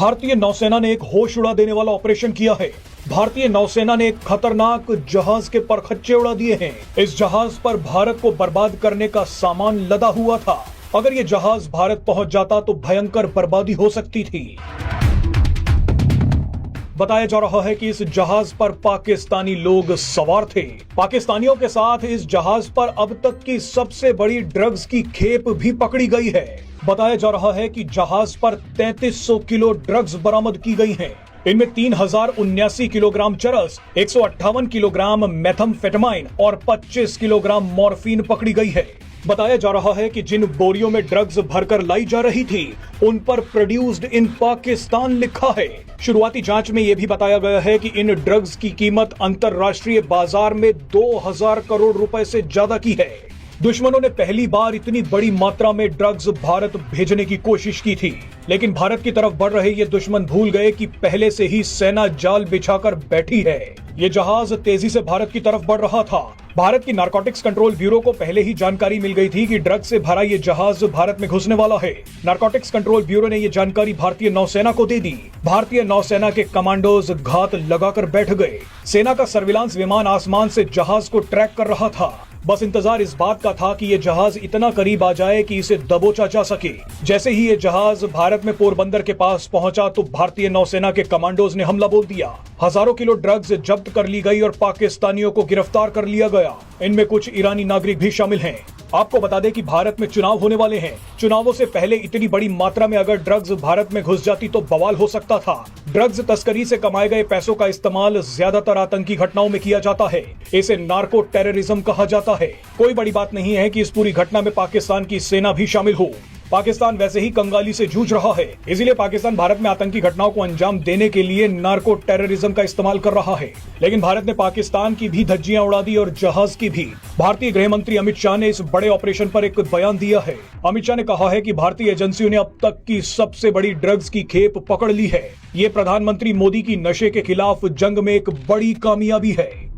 भारतीय नौसेना ने एक होश उड़ा देने वाला ऑपरेशन किया है। भारतीय नौसेना ने एक खतरनाक जहाज के परखच्चे उड़ा दिए हैं। इस जहाज पर भारत को बर्बाद करने का सामान लदा हुआ था। अगर ये जहाज भारत पहुंच जाता तो भयंकर बर्बादी हो सकती थी। बताया जा रहा है कि इस जहाज पर पाकिस्तानी लोग सवार थे। पाकिस्तानियों के साथ इस जहाज पर अब तक की सबसे बड़ी ड्रग्स की खेप भी पकड़ी गई है। बताया जा रहा है कि जहाज पर 3300 किलो ड्रग्स बरामद की गई हैं। इनमें 3079 किलोग्राम चरस, 158 किलोग्राम मेथाम्फेटामाइन और 25 किलोग्राम मॉर्फिन पकड़ी गई है। बताया जा रहा है कि जिन बोरियों में ड्रग्स भरकर लाई जा रही थी उन पर प्रोड्यूस्ड इन पाकिस्तान लिखा है। शुरुआती जांच में यह भी बताया गया है कि इन ड्रग्स की कीमत अंतर्राष्ट्रीय बाजार में 2000 करोड़ रुपए से ज्यादा की है। दुश्मनों ने पहली बार इतनी बड़ी मात्रा में ड्रग्स भारत भेजने की कोशिश की थी, लेकिन भारत की तरफ बढ़ रहे ये दुश्मन भूल गए कि पहले से ही सेना जाल बिछाकर बैठी है। ये जहाज तेजी से भारत की तरफ बढ़ रहा था। भारत की नारकोटिक्स कंट्रोल ब्यूरो को पहले ही जानकारी मिल गई थी कि ड्रग्स से भरा ये जहाज भारत में घुसने वाला है। नारकोटिक्स कंट्रोल ब्यूरो ने ये जानकारी भारतीय नौसेना को दे दी। भारतीय नौसेना के कमांडोज घात लगाकर बैठ गए। सेना का सर्विलांस विमान आसमान से जहाज को ट्रैक कर रहा था। बस इंतजार इस बात का था कि ये जहाज इतना करीब आ जाए कि इसे दबोचा जा सके। जैसे ही ये जहाज भारत में पोरबंदर के पास पहुंचा तो भारतीय नौसेना के कमांडोज ने हमला बोल दिया। हजारों किलो ड्रग्स जब्त कर ली गई और पाकिस्तानियों को गिरफ्तार कर लिया गया। इनमें कुछ ईरानी नागरिक भी शामिल हैं। आपको बता दें कि भारत में चुनाव होने वाले हैं। चुनावों से पहले इतनी बड़ी मात्रा में अगर ड्रग्स भारत में घुस जाती तो बवाल हो सकता था। ड्रग्स तस्करी से कमाए गए पैसों का इस्तेमाल ज्यादातर आतंकी घटनाओं में किया जाता है। इसे नार्को टेररिज्म कहा जाता है। कोई बड़ी बात नहीं है कि इस पूरी घटना में पाकिस्तान की सेना भी शामिल हो। पाकिस्तान वैसे ही कंगाली से जूझ रहा है, इसीलिए पाकिस्तान भारत में आतंकी घटनाओं को अंजाम देने के लिए नार्को टेररिज्म का इस्तेमाल कर रहा है। लेकिन भारत ने पाकिस्तान की भी धज्जियां उड़ा दी और जहाज की भी। भारतीय गृह मंत्री अमित शाह ने इस बड़े ऑपरेशन पर एक बयान दिया है। अमित शाह ने कहा है कि भारतीय एजेंसियों ने अब तक की सबसे बड़ी ड्रग्स की खेप पकड़ ली है। ये प्रधानमंत्री मोदी की नशे के खिलाफ जंग में एक बड़ी कामयाबी है।